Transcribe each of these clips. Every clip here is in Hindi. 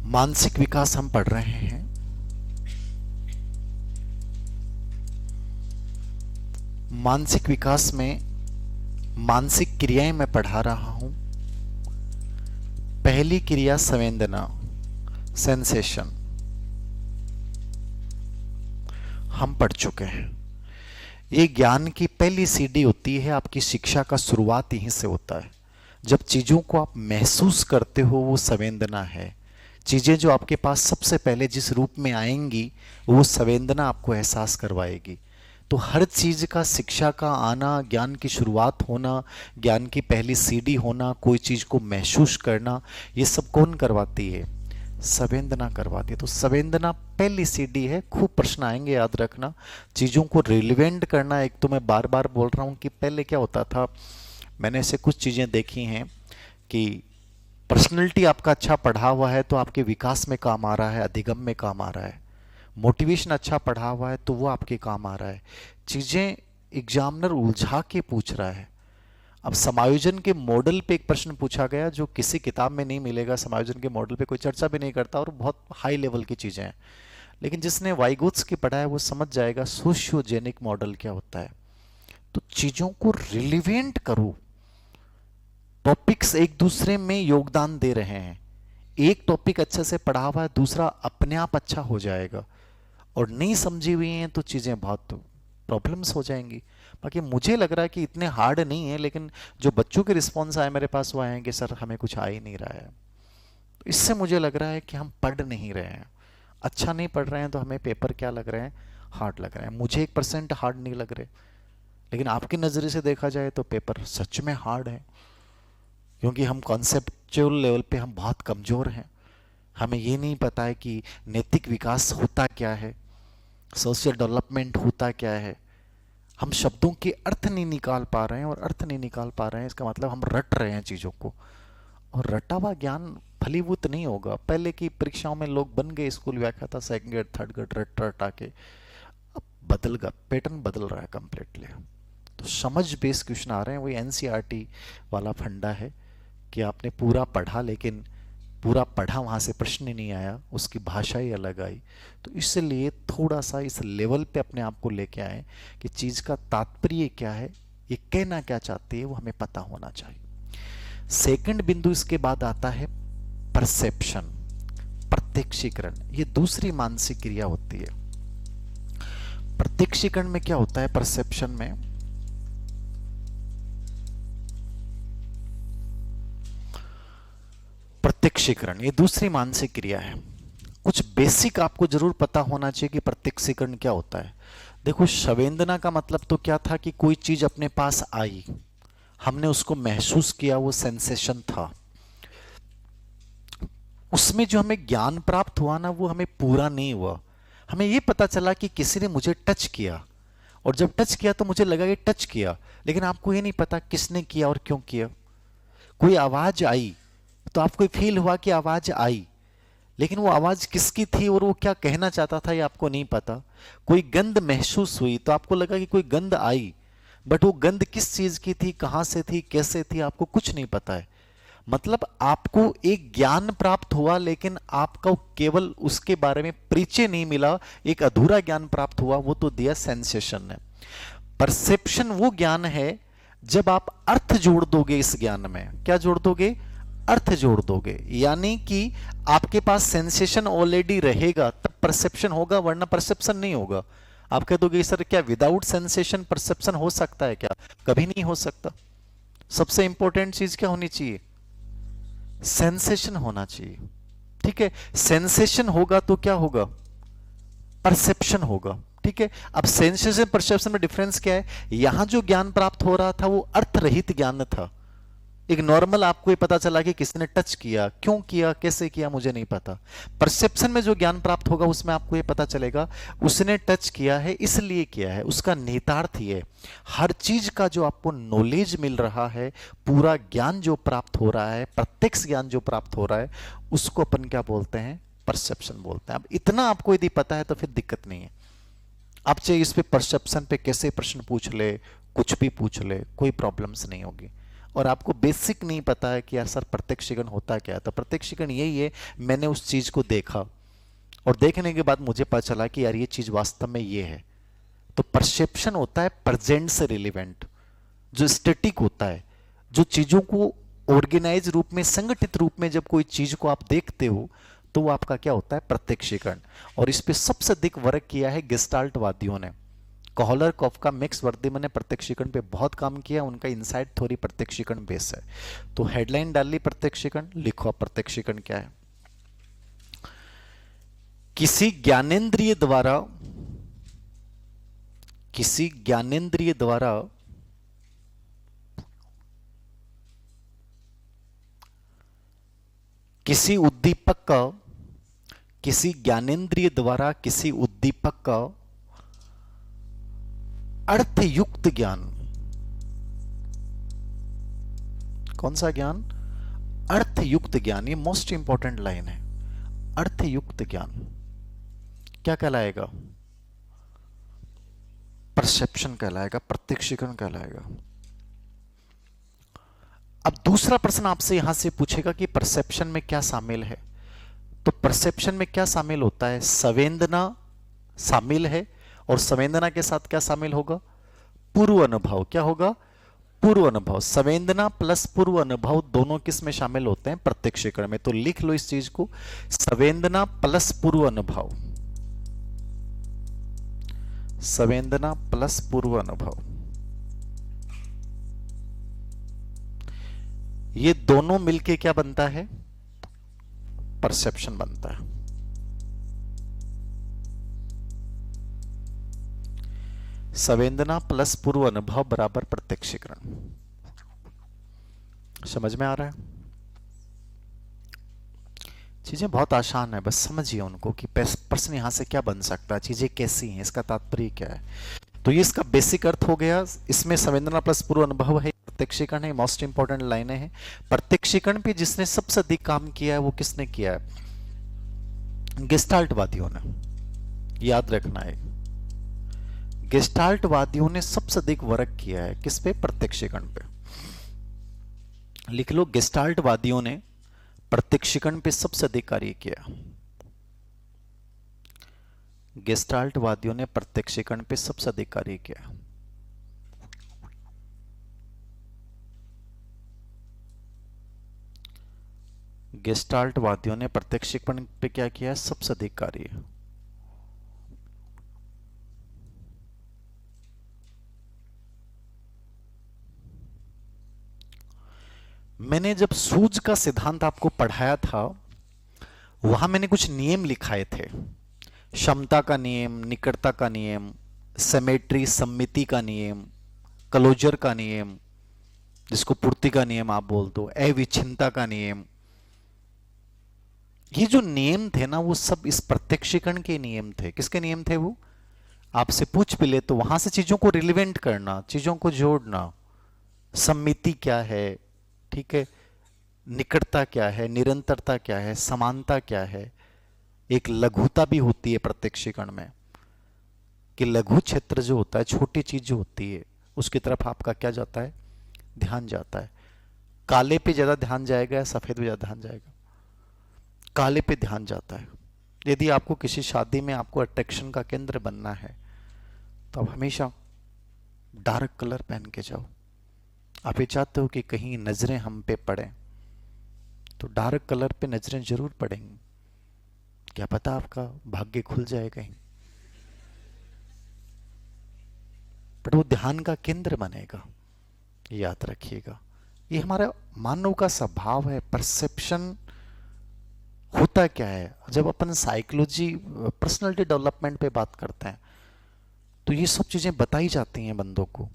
मानसिक विकास हम पढ़ रहे हैं। मानसिक विकास में मानसिक क्रियाएं मैं पढ़ा रहा हूं। पहली क्रिया संवेदना, सेंसेशन, हम पढ़ चुके हैं। ये ज्ञान की पहली सीढ़ी होती है। आपकी शिक्षा का शुरुआत यहीं से होता है। जब चीजों को आप महसूस करते हो वो संवेदना है। चीजें जो आपके पास सबसे पहले जिस रूप में आएंगी वो संवेदना आपको एहसास करवाएगी। तो हर चीज का, शिक्षा का आना, ज्ञान की शुरुआत होना, ज्ञान की पहली सीढ़ी होना, कोई चीज को महसूस करना, ये सब कौन करवाती है? संवेदना करवाती है। तो संवेदना पहली सीढ़ी है। खूब प्रश्न आएंगे, याद रखना। चीजों को रिलेवेंट करना। एक तो मैं बार बार बोल रहा हूं कि पहले क्या होता था, मैंने ऐसे कुछ चीजें देखी हैं कि पर्सनैलिटी आपका अच्छा पढ़ा हुआ है तो आपके विकास में काम आ रहा है, अधिगम में काम आ रहा है। मोटिवेशन अच्छा पढ़ा हुआ है तो वो आपके काम आ रहा है। चीजें एग्जामिनर उलझा के पूछ रहा है। अब समायोजन के मॉडल पे एक प्रश्न पूछा गया जो किसी किताब में नहीं मिलेगा। समायोजन के मॉडल पे कोई चर्चा भी नहीं करता और बहुत हाई लेवल की चीजें हैं। लेकिन जिसने वाइगोत्स्की पढ़ा है वो समझ जाएगा सोशियोजेनिक मॉडल क्या होता है। तो चीजों को रिलेवेंट करो। टॉपिक्स एक दूसरे में योगदान दे रहे हैं। एक टॉपिक अच्छे से पढ़ा हुआ है, दूसरा अपने आप अच्छा हो जाएगा। और नहीं समझी हुई हैं तो चीजें बहुत प्रॉब्लम्स हो जाएंगी। बाकी मुझे लग रहा है कि इतने हार्ड नहीं है, लेकिन जो बच्चों के रिस्पॉन्स आए मेरे पास वो आए हैं कि सर हमें कुछ आ ही नहीं रहा है। तो इससे मुझे लग रहा है कि हम पढ़ नहीं रहे हैं। अच्छा नहीं पढ़ रहे हैं तो हमें पेपर क्या लग रहे हैं? हार्ड लग रहे हैं। मुझे 1% हार्ड नहीं लग रहे, लेकिन आपकी नज़रिए से देखा जाए तो पेपर सच में हार्ड है। क्योंकि हम कॉन्सेप्चुअल लेवल पे हम बहुत कमज़ोर हैं। हमें ये नहीं पता है कि नैतिक विकास होता क्या है, सोशल डेवलपमेंट होता क्या है। हम शब्दों के अर्थ नहीं निकाल पा रहे हैं, और अर्थ नहीं निकाल पा रहे हैं इसका मतलब हम रट रहे हैं चीज़ों को। और रटा हुआ ज्ञान फलीभूत नहीं होगा। पहले की परीक्षाओं में लोग बन गए स्कूल व्याख्याता, सेकंड ग्रेड, थर्ड ग्रेड, रट रटा के। अब बदल गया, पैटर्न बदल रहा है कंप्लीटली। तो समझ बेस्ड क्वेश्चन आ रहे हैं। वही एनसीईआरटी वाला फंडा है कि आपने पूरा पढ़ा, लेकिन पूरा पढ़ा वहाँ से प्रश्न ही नहीं आया, उसकी भाषा ही अलग आई। तो इसलिए थोड़ा सा इस लेवल पे अपने आप को लेके आए कि चीज़ का तात्पर्य क्या है, ये कहना क्या चाहती है, वो हमें पता होना चाहिए। सेकंड बिंदु इसके बाद आता है परसेप्शन, प्रत्यक्षीकरण। ये दूसरी मानसिक क्रिया होती है। प्रत्यक्षीकरण में क्या होता है? परसेप्शन में प्रत्यक्षीकरण ये दूसरी मानसिक क्रिया है। कुछ बेसिक आपको जरूर पता होना चाहिए कि प्रत्यक्षीकरण क्या होता है। देखो, संवेदना का मतलब तो क्या था कि कोई चीज अपने पास आई, हमने उसको महसूस किया, वो सेंसेशन था। उसमें जो हमें ज्ञान प्राप्त हुआ ना, वो हमें पूरा नहीं हुआ। हमें ये पता चला कि किसी ने मुझे टच किया, और जब टच किया तो मुझे लगा कि टच किया, लेकिन आपको ये नहीं पता किसने किया और क्यों किया। कोई आवाज आई तो आपको फील हुआ कि आवाज आई, लेकिन वो आवाज किसकी थी और वो क्या कहना चाहता था ये आपको नहीं पता। कोई गंध महसूस हुई तो आपको लगा कि कोई गंध आई, बट वो गंध किस चीज की थी, कहां से थी, कैसे थी, आपको कुछ नहीं पता है। मतलब आपको एक ज्ञान प्राप्त हुआ, लेकिन आपका केवल उसके बारे में परिचय नहीं मिला, एक अधूरा ज्ञान प्राप्त हुआ, वो तो दिया सेंसेशन ने। परसेप्शन वो ज्ञान है जब आप अर्थ जोड़ दोगे इस ज्ञान में। क्या जोड़ दोगे? अर्थ जोड़ दोगे। यानी कि आपके पास सेंसेशन ऑलरेडी रहेगा तब परसेप्शन होगा, वरना परसेप्शन नहीं होगा। आप कह दोगे सर क्या विदाउट सेंसेशन परसेप्शन हो सकता है? क्या कभी नहीं हो सकता। सबसे इंपॉर्टेंट चीज क्या होनी चाहिए? सेंसेशन होना चाहिए। ठीक है, सेंसेशन होगा तो क्या होगा? परसेप्शन होगा। ठीक है, अब सेंसेशन परसेप्शन में डिफरेंस क्या है? यहां जो ज्ञान प्राप्त हो रहा था वो अर्थ रहित ज्ञान था। एक नॉर्मल आपको ये पता चला कि किसने टच किया, क्यों किया, कैसे किया, मुझे नहीं पता। परसेप्शन में जो ज्ञान प्राप्त होगा उसमें आपको ये पता चलेगा उसने टच किया है, इसलिए किया है, उसका निहितार्थ ये है। हर चीज का जो आपको नॉलेज मिल रहा है, पूरा ज्ञान जो प्राप्त हो रहा है, प्रत्यक्ष ज्ञान जो प्राप्त हो रहा है, उसको अपन क्या बोलते हैं? परसेप्शन बोलते हैं। अब इतना आपको यदि पता है तो फिर दिक्कत नहीं है। आप चाहे इस पे परसेप्शन पे कैसे प्रश्न पूछ ले, कुछ भी पूछ ले, कोई प्रॉब्लम्स नहीं होगी। और आपको बेसिक नहीं पता है कि यार सर प्रत्यक्षीकरण होता क्या है। तो प्रत्यक्षीकरण यही है, मैंने उस चीज को देखा और देखने के बाद मुझे पता चला कि यार ये चीज वास्तव में ये है। तो परसेप्शन होता है प्रेजेंट से रिलेवेंट, जो स्टैटिक होता है, जो चीजों को ऑर्गेनाइज रूप में, संगठित रूप में जब कोई चीज को आप देखते हो तो वो आपका क्या होता है, प्रत्यक्षीकरण। और इस पे सबसे अधिक वर्क किया है गेस्टाल्ट वादियों ने। कोहलर, कॉफका, मैक्स वर्दीमैन ने प्रत्यक्षीकरण पे बहुत काम किया। उनका इनसाइट थ्योरी प्रत्यक्षीकरण बेस है। तो हेडलाइन डाल ली प्रत्यक्षीकरण, लिखो प्रत्यक्षीकरण क्या है। किसी ज्ञानेंद्रिय द्वारा, किसी ज्ञानेंद्रिय द्वारा किसी उद्दीपक का, किसी ज्ञानेंद्रिय द्वारा किसी उद्दीपक का अर्थयुक्त ज्ञान। कौन सा ज्ञान? अर्थयुक्त ज्ञान। ये मोस्ट इंपॉर्टेंट लाइन है। अर्थयुक्त ज्ञान क्या कहलाएगा? परसेप्शन कहलाएगा, प्रत्यक्षीकरण कहलाएगा। अब दूसरा प्रश्न आपसे यहां से पूछेगा कि परसेप्शन में क्या शामिल है। तो परसेप्शन में क्या शामिल होता है? संवेदना शामिल है, और संवेदना के साथ क्या शामिल होगा? पूर्व अनुभव। क्या होगा? पूर्व अनुभव। संवेदना प्लस पूर्व अनुभव दोनों किस में शामिल होते हैं? प्रत्यक्षीकरण में। तो लिख लो इस चीज को, संवेदना प्लस पूर्व अनुभव, संवेदना प्लस पूर्व अनुभव, ये दोनों मिलके क्या बनता है? परसेप्शन बनता है। संवेदना प्लस पूर्व अनुभव बराबर प्रत्यक्षीकरण। समझ में आ रहा है? चीजें बहुत आसान है, बस समझिए उनको कि प्रश्न यहां से क्या बन सकता है, चीजें कैसी हैं, इसका तात्पर्य क्या है। तो ये इसका बेसिक अर्थ हो गया। इसमें संवेदना प्लस पूर्व अनुभव है, प्रत्यक्षीकरण है। मोस्ट इंपॉर्टेंट लाइनें हैं। प्रत्यक्षीकरण पे जिसने सबसे अधिक काम किया है वो किसने किया है? गेस्टाल्टवादियों ने। याद रखना है, गेस्टाल्टवादियों ने सबसे अधिक वर्क किया है किस पे? प्रत्यक्षीकरण पे। लिख लो, गेस्टाल्टवादियों ने प्रत्यक्षीकरण पे सबसे अधिक कार्य किया। गेस्टाल्टवादियों ने प्रत्यक्षीकरण पे सबसे अधिक कार्य किया। गेस्टाल्टवादियों ने प्रत्यक्षीकरण पे क्या किया? सबसे अधिक कार्य। मैंने जब सूझ का सिद्धांत आपको पढ़ाया था, वहां मैंने कुछ नियम लिखाए थे। क्षमता का नियम, निकटता का नियम, सिमेट्री सम्मिति का नियम, क्लोजर का नियम, जिसको पूर्ति का नियम आप बोल दो, अविच्छिन्नता का नियम। ये जो नियम थे ना, वो सब इस प्रत्यक्षीकरण के नियम थे। किसके नियम थे वो? आपसे पूछ भी ले तो वहां से चीजों को रिलेवेंट करना, चीजों को जोड़ना। सम्मिति क्या है, ठीक है, निकटता क्या है, निरंतरता क्या है, समानता क्या है। एक लघुता भी होती है प्रत्यक्षीकरण में, कि लघु क्षेत्र जो होता है, छोटी चीज जो होती है, उसकी तरफ आपका क्या जाता है? ध्यान जाता है। काले पे ज्यादा ध्यान जाएगा या सफेद पे ज्यादा ध्यान जाएगा? काले पे ध्यान जाता है। यदि आपको किसी शादी में आपको अट्रैक्शन का केंद्र बनना है तो आप हमेशा डार्क कलर पहन के जाओ। आप ये चाहते हो कि कहीं नजरें हम पे पड़े, तो डार्क कलर पे नजरें जरूर पड़ेंगी। क्या पता आपका भाग्य खुल जाए कहीं, बट वो ध्यान का केंद्र बनेगा। याद रखिएगा, ये हमारा मानव का स्वभाव है। परसेप्शन होता क्या है? जब अपन साइकोलॉजी, पर्सनालिटी डेवलपमेंट पे बात करते हैं, तो ये सब चीजें बताई जाती हैं बंदों को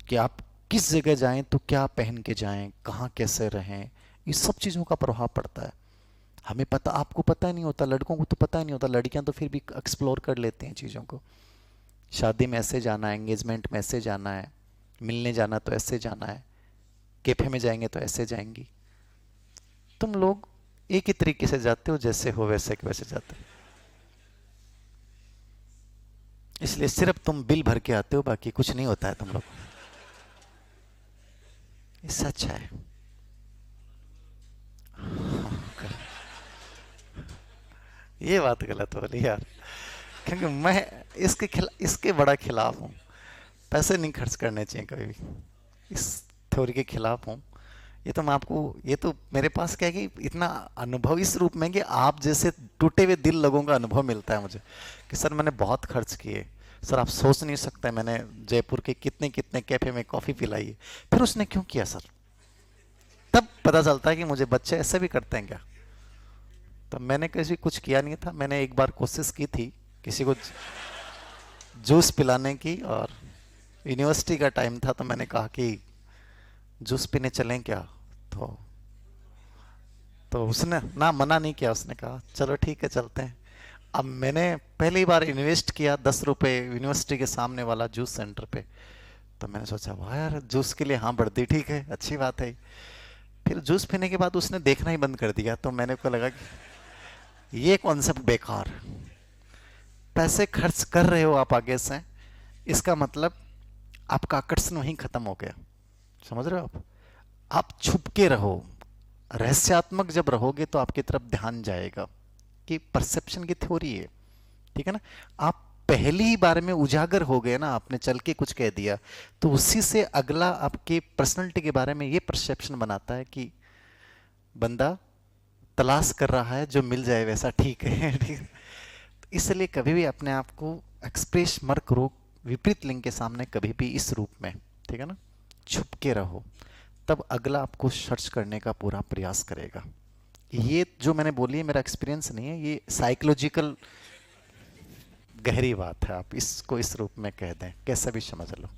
कि आप किस जगह जाएं तो क्या पहन के जाएं, कहां कैसे रहें। ये सब चीजों का प्रभाव पड़ता है। हमें पता, आपको पता ही नहीं होता, लड़कों को तो पता ही नहीं होता, लड़कियां तो फिर भी एक्सप्लोर कर लेती हैं चीजों को। शादी में ऐसे जाना है, एंगेजमेंट में ऐसे जाना है, मिलने जाना तो ऐसे जाना है, कैफे में जाएंगे तो ऐसे जाएंगी। तुम लोग एक ही तरीके से जाते हो, जैसे हो वैसे के वैसे जाते हो। इसलिए सिर्फ तुम बिल भर के आते हो, बाकी कुछ नहीं होता है तुम लोग। ये सच है। ये बात गलत हो रही यार, क्योंकि मैं इसके बड़ा खिलाफ हूँ। पैसे नहीं खर्च करने चाहिए कभी भी, इस थ्योरी के खिलाफ हूँ। ये तो मैं आपको, ये तो मेरे पास क्या है कि इतना अनुभव इस रूप में कि आप जैसे टूटे हुए दिल लोगों का अनुभव मिलता है मुझे कि सर मैंने बहुत खर्च किए। सर आप सोच नहीं सकते मैंने जयपुर के कितने कितने कैफे में कॉफ़ी पिलाई है। फिर उसने क्यों किया सर? तब पता चलता है कि मुझे बच्चे ऐसे भी करते हैं क्या। तो मैंने किसी कुछ किया नहीं था। मैंने एक बार कोशिश की थी किसी को जूस पिलाने की, और यूनिवर्सिटी का टाइम था, तो मैंने कहा कि जूस पीने चलें क्या। तो उसने ना मना नहीं किया, उसने कहा चलो ठीक है चलते हैं। अब मैंने पहली बार इन्वेस्ट किया 10 रुपए यूनिवर्सिटी के सामने वाला जूस सेंटर पे। तो मैंने सोचा वाह यार, जूस के लिए हाँ बढ़ती, ठीक है अच्छी बात है। फिर जूस पीने के बाद उसने देखना ही बंद कर दिया, तो मैंने को लगा कि ये कॉन्सेप्ट बेकार। पैसे खर्च कर रहे हो आप आगे से, इसका मतलब आपका आकर्षण वहीं खत्म हो गया। समझ रहे हो आप छुप के रहो, रहस्यात्मक जब रहोगे तो आपकी तरफ ध्यान जाएगा। कि परसेप्शन की थ्योरी है, ठीक है ना। आप पहली ही बार में उजागर हो गए ना, आपने चल के कुछ कह दिया, तो उसी से अगला आपके पर्सनैलिटी के बारे में ये परसेप्शन बनाता है कि बंदा तलाश कर रहा है, जो मिल जाए वैसा ठीक है। ठीक है? इसलिए कभी भी अपने आप को एक्सप्रेस मत करो विपरीत लिंग के सामने, कभी भी इस रूप में, ठीक है ना। छुप के रहो, तब अगला आपको सर्च करने का पूरा प्रयास करेगा। ये जो मैंने बोली है मेरा एक्सपीरियंस नहीं है, ये साइकोलॉजिकल गहरी बात है। आप इसको इस रूप में कह दें, कैसा भी समझ लो।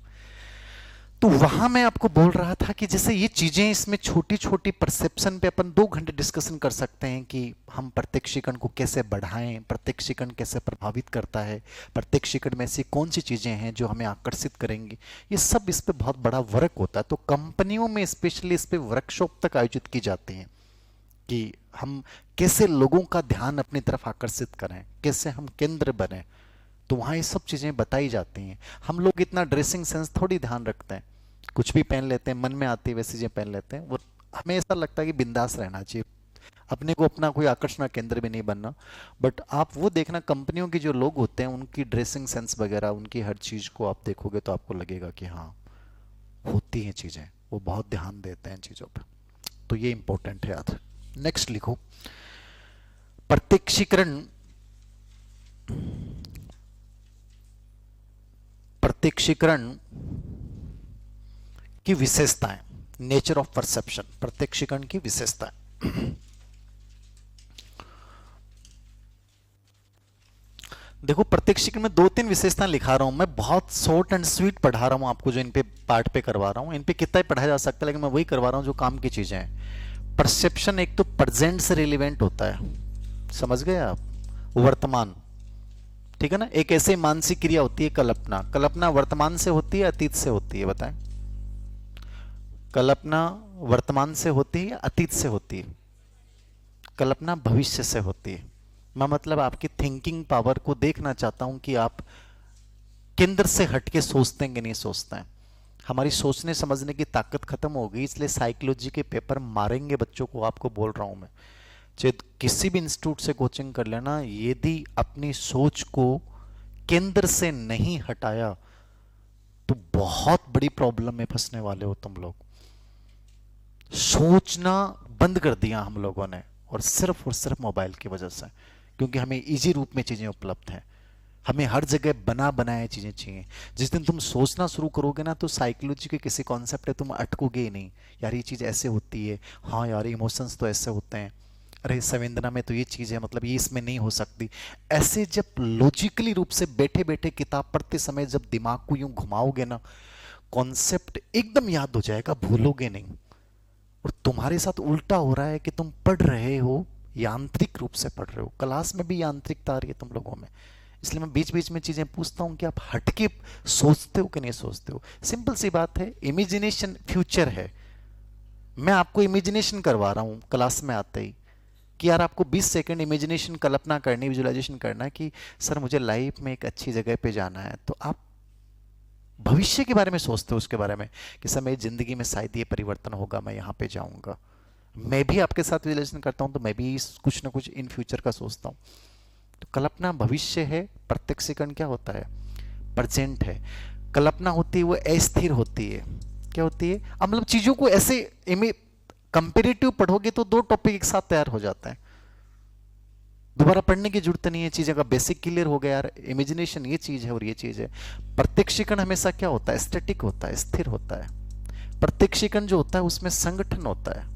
तो वहां मैं आपको बोल रहा था कि जैसे ये चीजें, इसमें छोटी छोटी परसेप्शन पे अपन 2 घंटे डिस्कशन कर सकते हैं कि हम प्रत्यक्षीकरण को कैसे बढ़ाएं, प्रत्यक्षीकरण कैसे प्रभावित करता है, प्रत्यक्षीकरण में ऐसी कौन सी चीजें हैं जो हमें आकर्षित करेंगी। ये सब इस पे बहुत बड़ा वर्क होता है। तो कंपनियों में स्पेशली इस पे वर्कशॉप तक आयोजित की जाती हैं कि हम कैसे लोगों का ध्यान अपनी तरफ आकर्षित करें, कैसे हम केंद्र बने। तो वहाँ ये सब चीज़ें बताई जाती हैं। हम लोग इतना ड्रेसिंग सेंस थोड़ी ध्यान रखते हैं, कुछ भी पहन लेते हैं, मन में आती है वैसी चीज़ें पहन लेते हैं। वो हमें ऐसा लगता है कि बिंदास रहना चाहिए, अपने को अपना कोई आकर्षण केंद्र भी नहीं बनना। बट आप वो देखना, कंपनियों के जो लोग होते हैं उनकी ड्रेसिंग सेंस वगैरह, उनकी हर चीज़ को आप देखोगे तो आपको लगेगा कि हाँ होती हैं चीज़ें, वो बहुत ध्यान देते हैं चीज़ों पर। तो ये इंपॉर्टेंट है याद। नेक्स्ट लिखो, प्रत्यक्षीकरण प्रत्यक्षीकरण की विशेषताएं, नेचर ऑफ परसेप्शन, प्रत्यक्षीकरण की विशेषताएं। देखो प्रत्यक्षीकरण में 2-3 विशेषताएं लिखा रहा हूं मैं, बहुत शॉर्ट एंड स्वीट पढ़ा रहा हूं आपको, जो इन पे पार्ट पे करवा रहा हूं। इन पे कितना ही पढ़ाया जा सकता है, लेकिन मैं वही करवा रहा हूं जो काम की चीजें हैं। परसेप्शन एक तो प्रेजेंट से रिलेवेंट होता है, समझ गए आप, वर्तमान, ठीक है ना। एक ऐसे मानसिक क्रिया होती है कल्पना। कल्पना वर्तमान से होती है अतीत से होती है, बताएं। कल्पना वर्तमान से होती है अतीत से होती है, कल्पना भविष्य से होती है। मैं मतलब आपकी थिंकिंग पावर को देखना चाहता हूं कि आप केंद्र से हटके सोचते हैं कि नहीं सोचते हैं। हमारी सोचने समझने की ताकत खत्म हो गई, इसलिए साइकोलॉजी के पेपर मारेंगे बच्चों को, आपको बोल रहा हूं मैं। चाहे किसी भी इंस्टीट्यूट से कोचिंग कर लेना, यदि अपनी सोच को केंद्र से नहीं हटाया तो बहुत बड़ी प्रॉब्लम में फंसने वाले हो तुम लोग। सोचना बंद कर दिया हम लोगों ने, और सिर्फ मोबाइल की वजह से, क्योंकि हमें इजी रूप में चीजें उपलब्ध हैं। हमें हर जगह बना बनाए चीजें चाहिए। जिस दिन तुम सोचना शुरू करोगे ना, तो साइकोलॉजी के किसी कॉन्सेप्ट है तुम अटकोगे ही नहीं। यार ये चीज ऐसे होती है, हाँ यार इमोशंस तो ऐसे होते हैं, अरे संवेदना में तो ये चीज है, मतलब ये इसमें नहीं हो सकती। ऐसे जब लॉजिकली रूप से बैठे बैठे किताब पढ़ते समय जब दिमाग को यूं घुमाओगे ना, कॉन्सेप्ट एकदम याद हो जाएगा, भूलोगे नहीं। और तुम्हारे साथ उल्टा हो रहा है कि तुम पढ़ रहे हो, यांत्रिक रूप से पढ़ रहे हो। क्लास में भी यांत्रिकता आ रही है तुम लोगों में, इसलिए मैं बीच बीच में चीजें पूछता हूं कि आप हटके सोचते हो कि नहीं सोचते हो। सिंपल सी बात है, इमेजिनेशन फ्यूचर है। मैं आपको इमेजिनेशन करवा रहा हूं क्लास में आते ही कि यार आपको 20 सेकंड इमेजिनेशन, कल्पना करनी, विजुअलाइजेशन करना है कि सर मुझे लाइफ में एक अच्छी जगह पे जाना है। तो आप भविष्य के बारे में सोचते हो, उसके बारे में कि सर मेरी जिंदगी में शायद ये परिवर्तन होगा, मैं यहाँ पे जाऊंगा। मैं भी आपके साथ रिलेशन करता हूँ तो मैं भी कुछ ना कुछ इन फ्यूचर का सोचता हूँ। तो कल्पना भविष्य है, प्रत्यक्ष सेकंड क्या होता है, प्रेजेंट है। कल्पना होती है वो अस्थिर होती है। क्या होती है, अब मतलब चीजों को ऐसे कंपेरेटिव पढ़ोगे तो दो टॉपिक एक साथ तैयार हो जाते हैं, दोबारा पढ़ने की जरूरत नहीं है, चीजें का बेसिक क्लियर हो गया यार, इमेजिनेशन ये चीज है और ये चीज है। प्रत्यक्षीकरण हमेशा क्या होता है, स्टैटिक होता है, स्थिर होता है। प्रत्यक्षीकरण जो होता है उसमें संगठन होता है।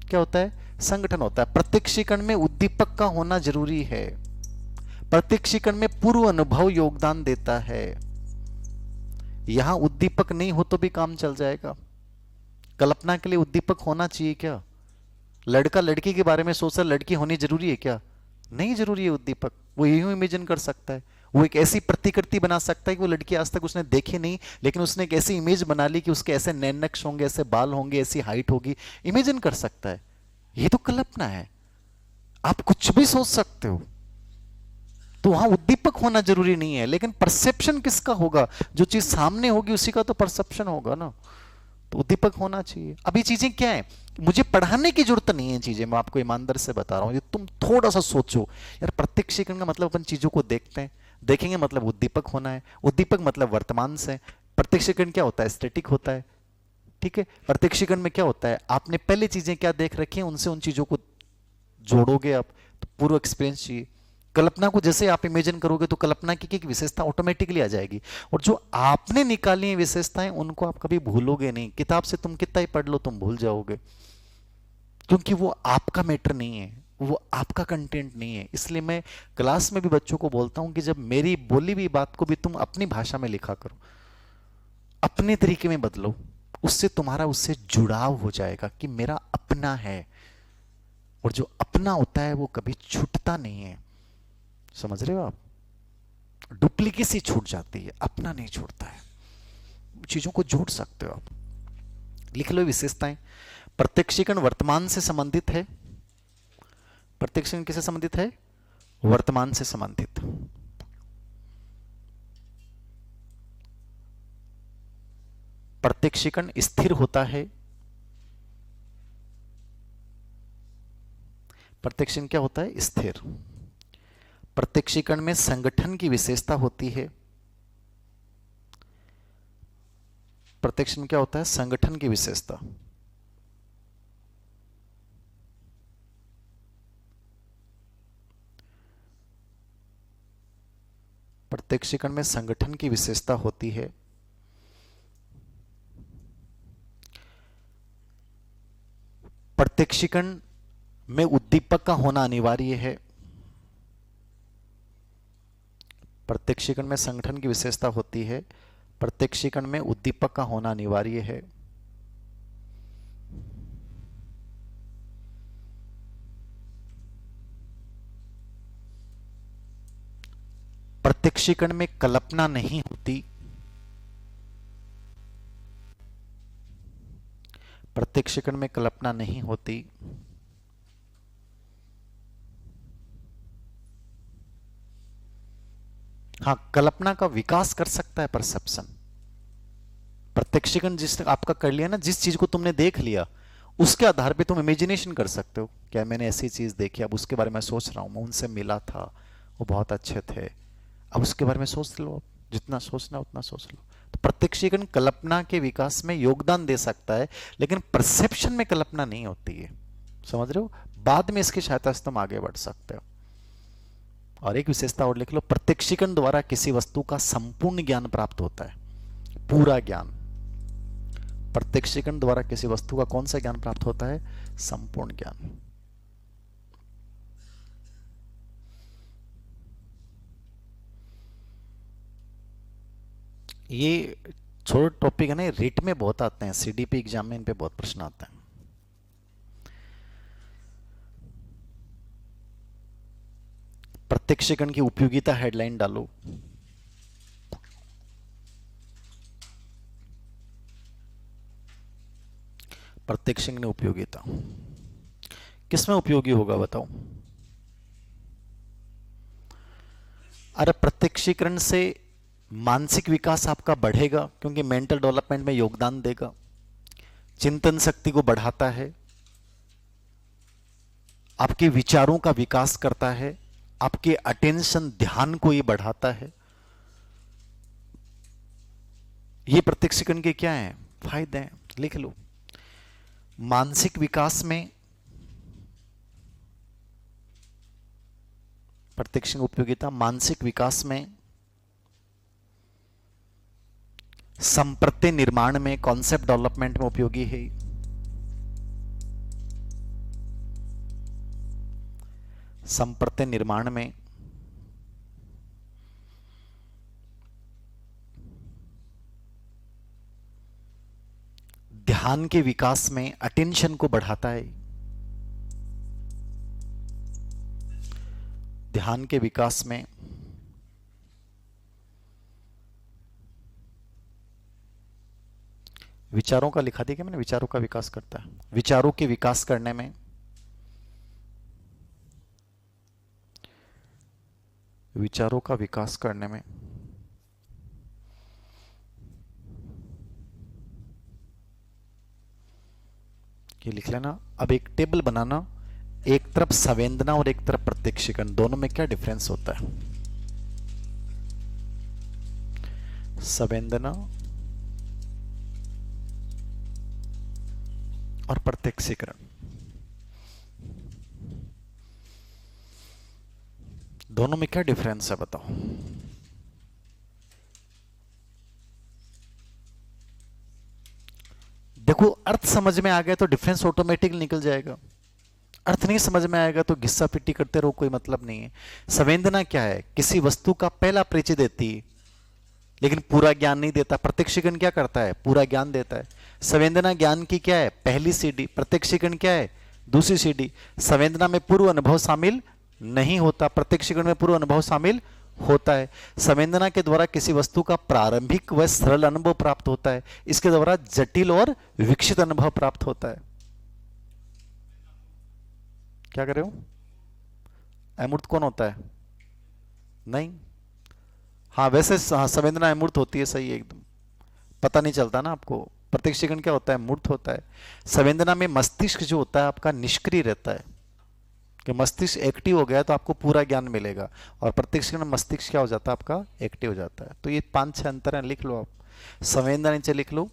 क्या होता है, संगठन होता है। प्रत्यक्षीकरण में उद्दीपक का होना जरूरी है। प्रत्यक्षीकरण में पूर्व अनुभव योगदान देता है। यहां उद्दीपक नहीं हो तो भी काम चल जाएगा। कल्पना के लिए उद्दीपक होना चाहिए क्या? लड़का लड़की के बारे में सोच रहा, लड़की होनी जरूरी है क्या? नहीं जरूरी है उद्दीपक, वो यूं इमेजिन कर सकता है। वो एक ऐसी प्रतिकृति बना सकता है कि वो लड़की आज तक उसने देखी नहीं, लेकिन उसने एक ऐसी इमेज बना ली कि उसके ऐसे नैन नक्श होंगे, ऐसे बाल होंगे, ऐसी हाइट होगी, इमेजिन कर सकता है। ये तो कल्पना है। आप कुछ भी सोच सकते हो, तो वहां उद्दीपक होना जरूरी नहीं है, लेकिन परसेप्शन किसका होगा? जो चीज सामने होगी उसी का तो परसेप्शन होगा ना। तो उद्दीपक होना चाहिए। अब ये चीजें क्या है, मुझे पढ़ाने की जरूरत नहीं है चीजें, मैं आपको ईमानदार से बता रहा हूं। ये तुम थोड़ा सा सोचो यार, प्रत्यक्षीकरण का मतलब अपन चीजों को देखते हैं, देखेंगे मतलब उद्दीपक होना है, उद्दीपक मतलब वर्तमान से। प्रत्यक्षीकरण क्या होता है, स्टैटिक होता है। ठीक है, प्रत्यक्षीकरण में क्या होता है, आपने पहले चीजें क्या देख रखी हैं उनसे उन चीजों को जोड़ोगे आप, तो पूर्व एक्सपीरियंस चाहिए। कल्पना को जैसे आप इमेजिन करोगे तो कल्पना की एक विशेषता ऑटोमेटिकली आ जाएगी, और जो आपने निकाली है विशेषताएं उनको आप कभी भूलोगे नहीं। किताब से तुम कितना ही पढ़ लो तुम भूल जाओगे, क्योंकि वो आपका मैटर नहीं है, वो आपका कंटेंट नहीं है। इसलिए मैं क्लास में भी बच्चों को बोलता हूं कि जब मेरी बोली हुई बात को भी तुम अपनी भाषा में लिखा करो, अपने तरीके में बदलो, उससे तुम्हारा उससे जुड़ाव हो जाएगा कि मेरा अपना है। और जो अपना होता है वो कभी छूटता नहीं है, समझ रहे हो आप? डुप्लीकेसी छूट जाती है, अपना नहीं छूटता है। चीजों को जोड़ सकते हो आप। लिख लो विशेषताएं। प्रत्यक्षीकरण वर्तमान से संबंधित है। प्रत्यक्षीकरण किससे संबंधित है, वर्तमान से संबंधित। प्रत्यक्षीकरण स्थिर होता है। प्रत्यक्षीकरण क्या होता है, स्थिर। प्रत्यक्षीकरण में संगठन की विशेषता होती है। प्रत्यक्षीकरण क्या होता है, संगठन की विशेषता। प्रत्यक्षीकरण में संगठन की विशेषता होती है। प्रत्यक्षीकरण में उद्दीपक का होना अनिवार्य है। प्रत्यक्षीकरण में संगठन की विशेषता होती है। प्रत्यक्षीकरण में उद्दीपक का होना अनिवार्य है। प्रत्यक्षीकरण में कल्पना नहीं होती। प्रत्यक्षीकरण में कल्पना नहीं होती। हाँ, कल्पना का विकास कर सकता है परसेप्शन। प्रत्यक्षीकरण जिस आपका कर लिया ना, जिस चीज को तुमने देख लिया उसके आधार पे तुम इमेजिनेशन कर सकते हो, क्या मैंने ऐसी चीज देखी, अब उसके बारे में सोच रहा हूं, मैं उनसे मिला था, वो बहुत अच्छे थे, अब उसके बारे में सोच लो, जितना सोचना उतना सोच लो। तो प्रत्यक्षीकरण कल्पना के विकास में योगदान दे सकता है, लेकिन परसेप्शन में कल्पना नहीं होती है, समझ रहे हो? बाद में इसकी सहायता से तुम आगे बढ़ सकते हो। और एक विशेषता और लिख लो, प्रत्यक्षीकरण द्वारा किसी वस्तु का संपूर्ण ज्ञान प्राप्त होता है, पूरा ज्ञान। प्रत्यक्षीकरण द्वारा किसी वस्तु का कौन सा ज्ञान प्राप्त होता है, संपूर्ण ज्ञान। ये छोटे टॉपिक है ना, रेट में बहुत आते हैं, सीडीपी एग्जाम में इन पे बहुत प्रश्न आते हैं। प्रत्यक्षीकरण की उपयोगिता हेडलाइन डालो। प्रत्यक्षीकरण की उपयोगिता किसमें उपयोगी होगा बताओ? अरे प्रत्यक्षीकरण से मानसिक विकास आपका बढ़ेगा क्योंकि मेंटल डेवलपमेंट में योगदान देगा, चिंतन शक्ति को बढ़ाता है, आपके विचारों का विकास करता है, आपके अटेंशन ध्यान को ये बढ़ाता है। ये प्रत्यक्षीकरण के क्या हैं फायदे हैं, लिख लो। मानसिक विकास में प्रत्यक्षीकरण उपयोगिता, मानसिक विकास में, संप्रत्यय निर्माण में, कॉन्सेप्ट डेवलपमेंट में उपयोगी है, संप्रत्यय निर्माण में, ध्यान के विकास में, अटेंशन को बढ़ाता है, ध्यान के विकास में, विचारों का लिखा दिया क्या मैंने, विचारों का विकास करता है, विचारों के विकास करने में, विचारों का विकास करने में, ये लिख लेना। अब एक टेबल बनाना, एक तरफ संवेदना और एक तरफ प्रत्यक्षीकरण, दोनों में क्या डिफरेंस होता है। संवेदना और प्रत्यक्षीकरण दोनों में क्या डिफरेंस है बताओ। देखो अर्थ समझ में आ गया तो डिफरेंस ऑटोमेटिक निकल जाएगा, अर्थ नहीं समझ में आएगा तो घिस्सा पिट्टी करते रहो, कोई मतलब नहीं है। संवेदना क्या है, किसी वस्तु का पहला परिचय देती है लेकिन पूरा ज्ञान नहीं देता। प्रत्यक्षीकरण क्या करता है, पूरा ज्ञान देता है। संवेदना ज्ञान की क्या है, पहली सीढ़ी, प्रत्यक्षीकरण क्या है, दूसरी सीढ़ी। संवेदना में पूर्व अनुभव शामिल नहीं होता, प्रत्यक्षीकरण में पूर्व अनुभव शामिल होता है। संवेदना के द्वारा किसी वस्तु का प्रारंभिक व सरल अनुभव प्राप्त होता है, इसके द्वारा जटिल और विकसित अनुभव प्राप्त होता है। क्या कर रहे हो, अमूर्त कौन होता है, नहीं, हाँ वैसे संवेदना अमूर्त होती है, सही है एकदम, पता नहीं चलता ना आपको। प्रत्यक्षीकरण क्या होता है, मूर्त होता है। संवेदना में मस्तिष्क जो होता है आपका निष्क्रिय रहता है, कि मस्तिष्क एक्टिव हो गया तो आपको पूरा ज्ञान मिलेगा, और प्रत्यक्षीकरण में मस्तिष्क क्या हो जाता है आपका, एक्टिव हो जाता है। तो ये 5-6 अंतर है, लिख लो आप। संवेदना नीचे लिख लो,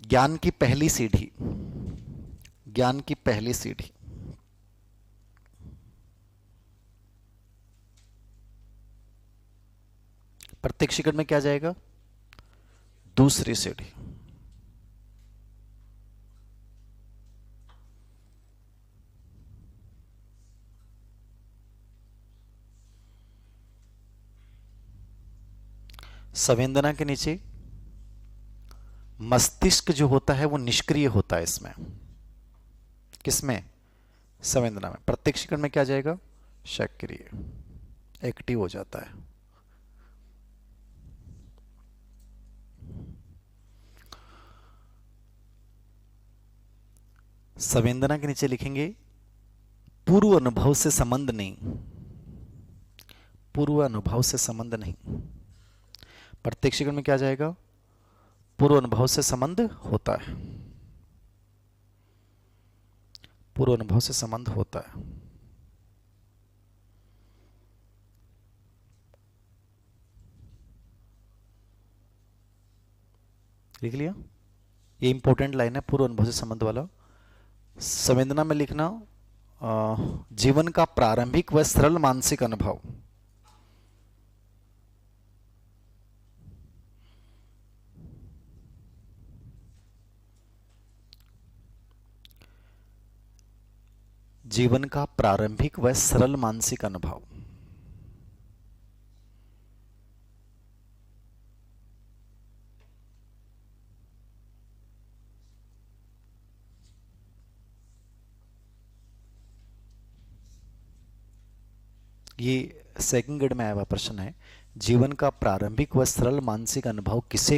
ज्ञान की पहली सीढ़ी, ज्ञान की पहली सीढ़ी। प्रत्यक्षीकरण में क्या जाएगा, दूसरी सीढ़ी। संवेदना के नीचे मस्तिष्क जो होता है वो निष्क्रिय होता है, इसमें किसमें, संवेदना में। प्रत्यक्षीकरण में क्या जाएगा, सक्रिय, एक्टिव हो जाता है। संवेदना के नीचे लिखेंगे पूर्व अनुभव से संबंध नहीं, पूर्व अनुभव से संबंध नहीं। प्रत्यक्षीकरण में क्या जाएगा, पूर्व अनुभव से संबंध होता है, पूर्व अनुभव से संबंध होता है। लिख लिया, ये इंपॉर्टेंट लाइन है, पूर्व अनुभव से संबंध वाला। संवेदना में लिखना जीवन का प्रारंभिक व सरल मानसिक अनुभव, जीवन का प्रारंभिक व सरल मानसिक अनुभव। ये सेकंड ग्रेड में आया हुआ प्रश्न है, जीवन का प्रारंभिक व सरल मानसिक अनुभव किसे